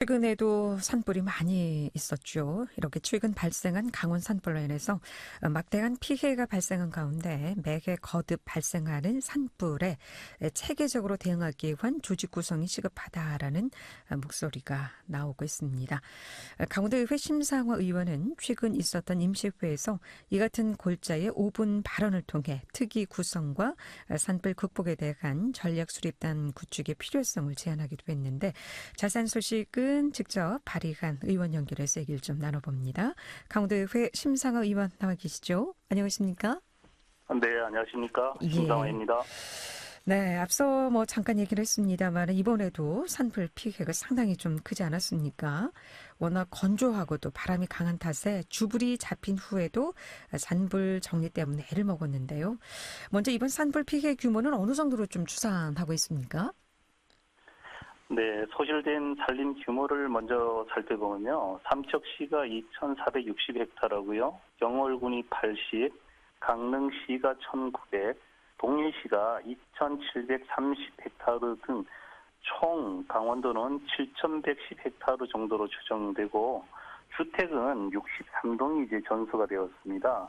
최근에도 산불이 많이 있었죠. 이렇게 최근 발생한 강원 산불로 인해서 막대한 피해가 발생한 가운데 매해 거듭 발생하는 산불에 체계적으로 대응하기 위한 조직 구성이 시급하다라는 목소리가 나오고 있습니다. 강원도의회 심상화 의원은 최근 있었던 임시회에서 이 같은 골자의 5분 발언을 통해 특위 구성과 산불 극복에 대한 전략 수립단 구축의 필요성을 제안하기도 했는데 자세한 소식은 직접 발의한 의원 연결해서 얘기를 좀 나눠봅니다. 강원도의회 심상화 의원 나와 계시죠? 안녕하십니까? 네, 안녕하십니까. 예. 심상화입니다. 네, 앞서 잠깐 얘기를 했습니다만 이번에도 산불 피해가 상당히 좀 크지 않았습니까? 워낙 건조하고 또 바람이 강한 탓에 주불이 잡힌 후에도 산불 정리 때문에 애를 먹었는데요. 먼저 이번 산불 피해 규모는 어느 정도로 좀 추산하고 있습니까? 네, 소실된 산림 규모를 먼저 살펴보면요. 삼척시가 2,460헥타르고요. 영월군이 80, 강릉시가 1,900, 동해시가 2,730헥타르 등 총 강원도는 7,110헥타르 정도로 추정되고 주택은 63동이 이제 전수가 되었습니다.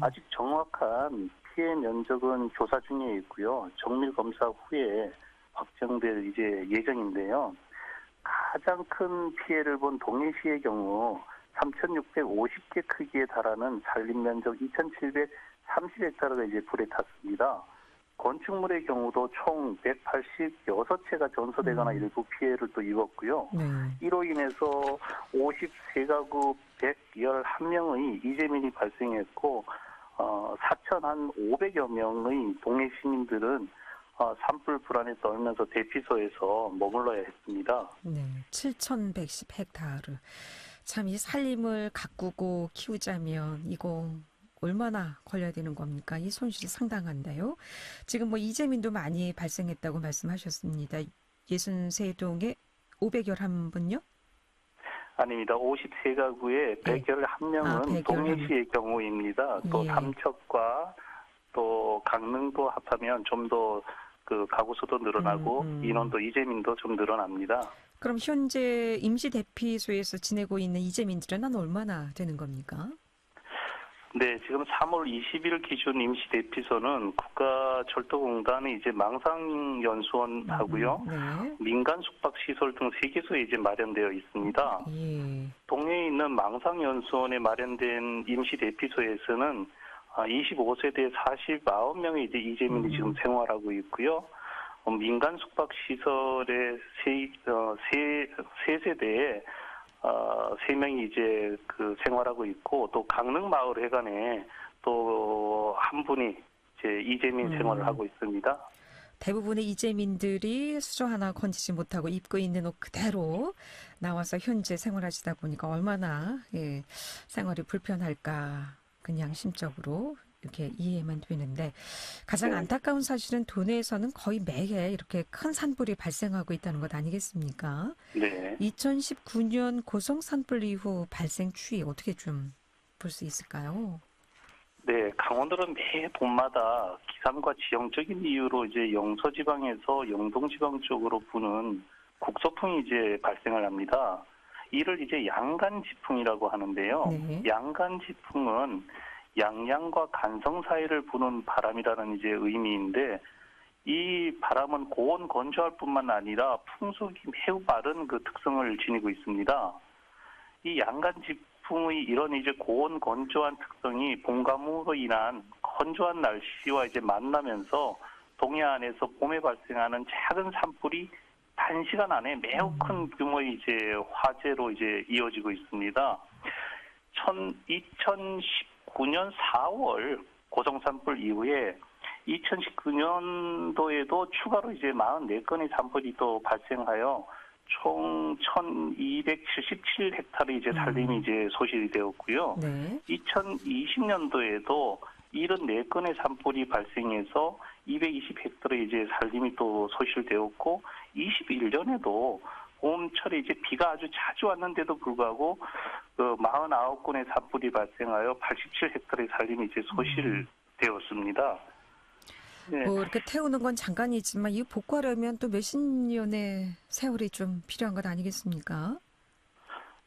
아직 정확한 피해 면적은 조사 중에 있고요. 정밀 검사 후에 확정될 이제 예정인데요. 가장 큰 피해를 본 동해시의 경우 3,650개 크기에 달하는 산림 면적 2,730헥타르가 이제 불에 탔습니다. 건축물의 경우도 총 186채가 전소되거나 일부 피해를 또 입었고요. 이로 인해서 53가구 111명의 이재민이 발생했고 4,500여 명의 동해 시민들은 산불 불안에 떨면서 대피소에서 머물러야 했습니다. 네, 7,110헥타르. 참 이 산림을 가꾸고 키우자면 이거 얼마나 걸려야 되는 겁니까? 이 손실이 상당한데요. 지금 뭐 이재민도 많이 발생했다고 말씀하셨습니다. 63동에 511분요? 아닙니다. 53가구에 111명은 동해시의 경우입니다. 또 삼척과 또 강릉도 합하면 좀 더 그 가구 수도 늘어나고 인원도 이재민도 좀 늘어납니다. 그럼 현재 임시 대피소에서 지내고 있는 이재민들은 한 얼마나 되는 겁니까? 네, 지금 3월 20일 기준 임시 대피소는 국가철도공단의 이제 망상연수원하고요, 민간 숙박시설 등 3개소에 이제 마련되어 있습니다. 동해에 있는 망상연수원에 마련된 임시 대피소에서는 25세대 49명의 이제 이재민이 지금 생활하고 있고요. 민간 숙박시설의 세 세대에 3명이 이제 그 생활하고 있고, 또 강릉마을회관에 또 한 분이 이제 이재민 생활을 하고 있습니다. 대부분의 이재민들이 수저 하나 건지지 못하고 입고 있는 옷 그대로 나와서 현재 생활하시다 보니까 얼마나 생활이 불편할까. 그냥 심적으로 이렇게 이해만 되는데 가장 안타까운 사실은 도내에서는 거의 매해 이렇게 큰 산불이 발생하고 있다는 것 아니겠습니까? 네. 2019년 고성 산불 이후 발생 추이 어떻게 좀 볼 수 있을까요? 네, 강원도는 매 봄마다 기상과 지형적인 이유로 이제 영서지방에서 영동지방 쪽으로 부는 국소풍이 이제 발생을 합니다. 이를 이제 양간지풍이라고 하는데요. 양간지풍은 양양과 간성 사이를 부는 바람이라는 이제 의미인데, 이 바람은 고온 건조할 뿐만 아니라 풍속이 매우 빠른 그 특성을 지니고 있습니다. 이 양간지풍의 이런 이제 고온 건조한 특성이 봄가뭄으로 인한 건조한 날씨와 이제 만나면서 동해안에서 봄에 발생하는 작은 산불이 단시간 안에 매우 큰 규모의 이제 화재로 이제 이어지고 있습니다. 2019년 4월 고성 산불 이후에 2019년도에도 추가로 이제 44건의 산불이 또 발생하여 총 1,277헥타르 이제 산림이 이제 소실이 되었고요. 2020년도에도 74건의 산불이 발생해서 220헥타르 이제 산림이 또 소실되었고, 21년에도 봄철에 이제 비가 아주 자주 왔는데도 불구하고 그 49건의 산불이 발생하여 87헥타르의 산림이 이제 소실되었습니다. 네. 뭐 이렇게 태우는 건 잠깐이지만 이 복구하려면 또 몇십 년의 세월이 좀 필요한 것 아니겠습니까?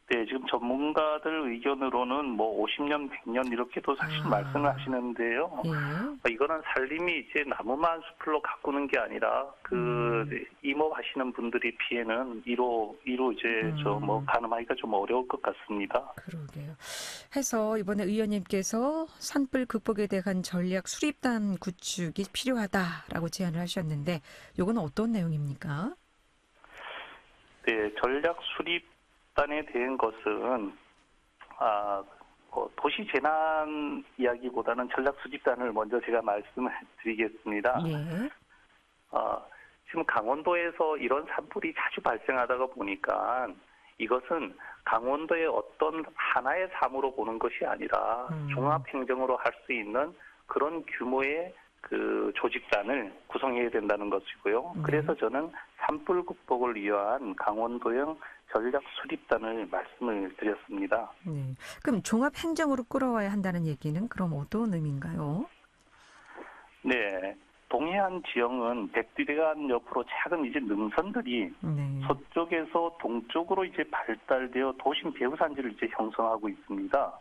네, 지금 전문가들 의견으로는 뭐 50년, 100년 이렇게도 사실 아. 말씀을 하시는데요. 예. 이거는 살림이 이제 나무만 숲으로 가꾸는 게 아니라 임업하시는 분들의 피해는 이로 이제 저 뭐 음. 가늠하기가 좀 어려울 것 같습니다. 그러게요. 해서 이번에 의원님께서 산불 극복에 대한 전략 수립단 구축이 필요하다라고 제안을 하셨는데 요건 어떤 내용입니까? 네, 전략 수립단에 대한 것은 도시 재난 이야기보다는 전략 수집단을 먼저 제가 말씀을 드리겠습니다. 예. 아, 지금 강원도에서 이런 산불이 자주 발생하다가 보니까 이것은 강원도의 어떤 하나의 사무로 보는 것이 아니라 종합행정으로 할 수 있는 그런 규모의 그 조직단을 구성해야 된다는 것이고요. 그래서 저는 산불 극복을 위한 강원도형 전략 수립단을 말씀을 드렸습니다. 네. 그럼 종합 행정으로 끌어와야 한다는 얘기는 그럼 어떤 의미인가요? 네. 동해안 지형은 백두대간 옆으로 작은 이제 능선들이 네. 서쪽에서 동쪽으로 이제 발달되어 도심 배후산지를 이제 형성하고 있습니다.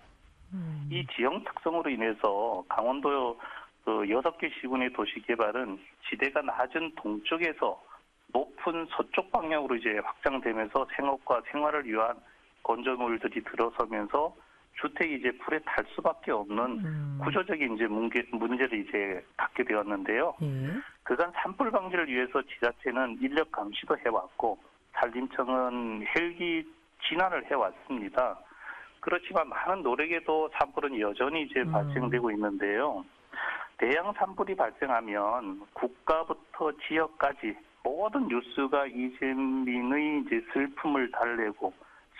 이 지형 특성으로 인해서 강원도 그 6개 시군의 도시 개발은 지대가 낮은 동쪽에서 높은 서쪽 방향으로 이제 확장되면서 생업과 생활을 위한 건조물들이 들어서면서 주택이 이제 불에 탈 수밖에 없는 구조적인 이제 문제를 이제 갖게 되었는데요. 예. 그간 산불 방지를 위해서 지자체는 인력 감시도 해왔고 산림청은 헬기 진화를 해왔습니다. 그렇지만 많은 노력에도 산불은 여전히 이제 발생되고 있는데요. 대형 산불이 발생하면 국가부터 지역까지 모든 뉴스가 이재민의 이제 슬픔을 달래고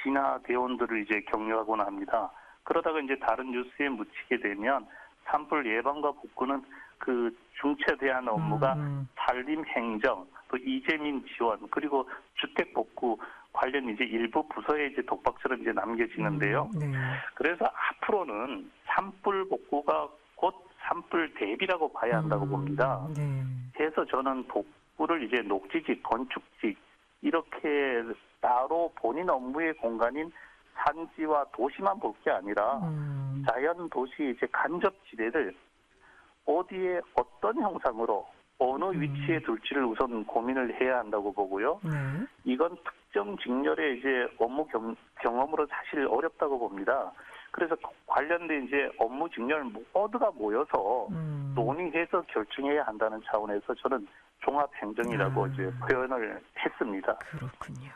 진화 대원들을 이제 격려하곤 합니다. 그러다가 이제 다른 뉴스에 묻히게 되면 산불 예방과 복구는 그 중차대한 업무가 산림 행정, 또 이재민 지원, 그리고 주택 복구 관련 이제 일부 부서에 이제 독박처럼 이제 남겨지는데요. 네. 그래서 앞으로는 산불 복구가 곧 산불 대비라고 봐야 한다고 봅니다. 네. 그래서 저는 복구를 이제 녹지직, 건축직 이렇게 따로 본인 업무의 공간인 산지와 도시만 볼 게 아니라 자연 도시 이제 간접 지대를 어디에 어떤 형상으로 어느 위치에 둘지를 우선 고민을 해야 한다고 보고요. 네. 이건 특정 직렬의 이제 업무 경험으로 사실 어렵다고 봅니다. 그래서 관련된 이제 업무 직렬 모두가 모여서 논의해서 결정해야 한다는 차원에서 저는 종합 행정이라고 이제 표현을 했습니다. 그렇군요.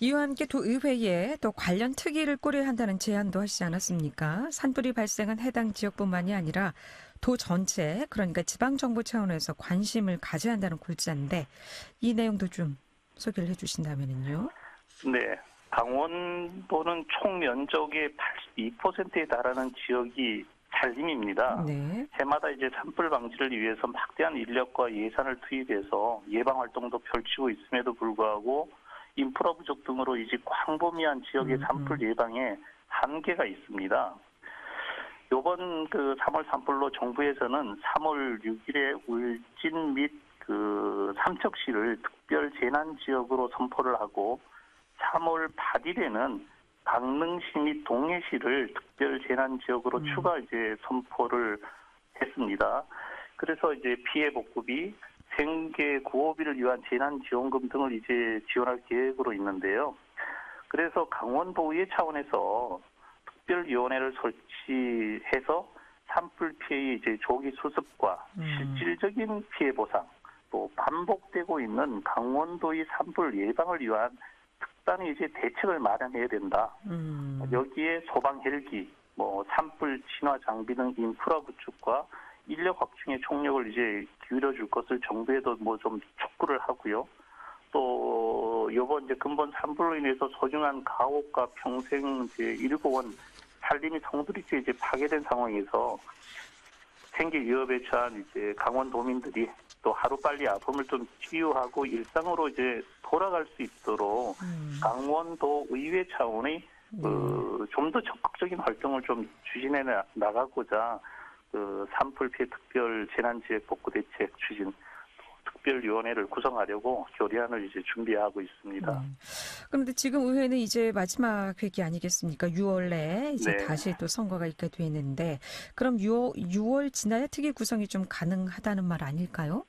이와 함께 도의회에 또 관련 특위를 꾸려야 한다는 제안도 하시지 않았습니까? 산불이 발생한 해당 지역뿐만이 아니라 도 전체, 그러니까 지방정부 차원에서 관심을 가져야 한다는 골자인데 이 내용도 좀 소개를 해주신다면요. 네. 강원도는 총 면적의 82%에 달하는 지역이 산림입니다. 네. 해마다 이제 산불 방지를 위해서 막대한 인력과 예산을 투입해서 예방 활동도 펼치고 있음에도 불구하고 인프라 부족 등으로 이제 광범위한 지역의 산불 예방에 한계가 있습니다. 이번 그 3월 산불로 정부에서는 3월 6일에 울진 및 그 삼척시를 특별 재난 지역으로 선포를 하고 3월 8일에는 강릉시 및 동해시를 특별 재난 지역으로 추가 이제 선포를 했습니다. 그래서 이제 피해 복구비, 생계 구호비를 위한 재난 지원금 등을 이제 지원할 계획으로 있는데요. 그래서 강원도의회 차원에서 특별위원회를 설치해서 산불 피해의 이제 조기 수습과 실질적인 피해 보상, 또 반복되고 있는 강원도의 산불 예방을 위한 특단의 이제 대책을 마련해야 된다. 여기에 소방 헬기, 뭐 산불 진화 장비 등 인프라 구축과 인력 확충에 총력을 이제 기울여줄 것을 정부에도 뭐 좀 촉구를 하고요. 또 이번 이제 근본 산불로 인해서 소중한 가옥과 평생 이제 일궈온 산림이 성들이게 이제 파괴된 상황에서 생계 위협에 처한 이제 강원도민들이 또 하루빨리 아픔을 좀 치유하고 일상으로 이제 돌아갈 수 있도록 강원도 의회 차원의 좀 더 적극적인 활동을 좀 추진해 나가고자 그 산불 피해 특별 재난지역 복구 대책 추진, 특별위원회를 구성하려고 결의안을 이제 준비하고 있습니다. 그런데 지금 의회는 이제 마지막 회기 아니겠습니까? 6월 내에 이제 네. 다시 또 선거가 있게 되는데 그럼 6월 지나야 특위 구성이 좀 가능하다는 말 아닐까요?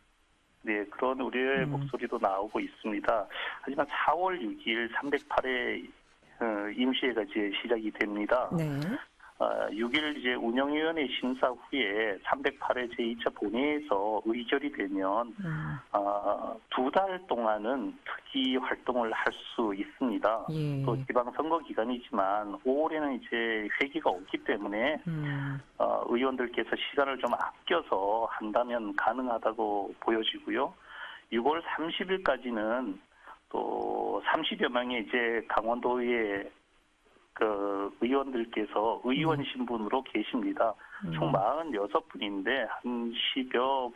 네, 그런 우려의 목소리도 나오고 있습니다. 하지만 4월 6일 308회 임시회가 이제 시작이 됩니다. 네. 6일 이제 운영위원회 심사 후에 308회 제2차 본회의에서 의결이 되면 두 달 동안은 특위 활동을 할 수 있습니다. 예. 또 지방선거 기간이지만 5월에는 이제 회기가 없기 때문에 의원들께서 시간을 좀 아껴서 한다면 가능하다고 보여지고요. 6월 30일까지는 또 30여 명의 이제 강원도의 그 의원들께서 의원 신분으로 계십니다. 총 46분인데 한 15,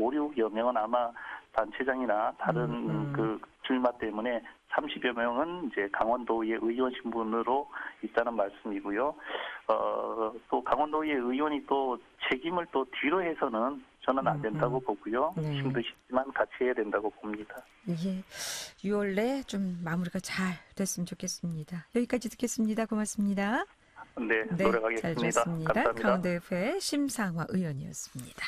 16여 명은 아마 단체장이나 다른 그 출마 때문에 30여 명은 이제 강원도의 의원 신분으로 있다는 말씀이고요. 또 강원도의 의원이 또 책임을 또 뒤로 해서는 저는 안 된다고 보고요. 네. 힘드시지만 같이 해야 된다고 봅니다. 예. 6월 내 좀 마무리가 잘 됐으면 좋겠습니다. 여기까지 듣겠습니다. 고맙습니다. 네, 네, 잘 노력하겠습니다. 들었습니다. 감사합니다. 강원도의회 심상화 의원이었습니다.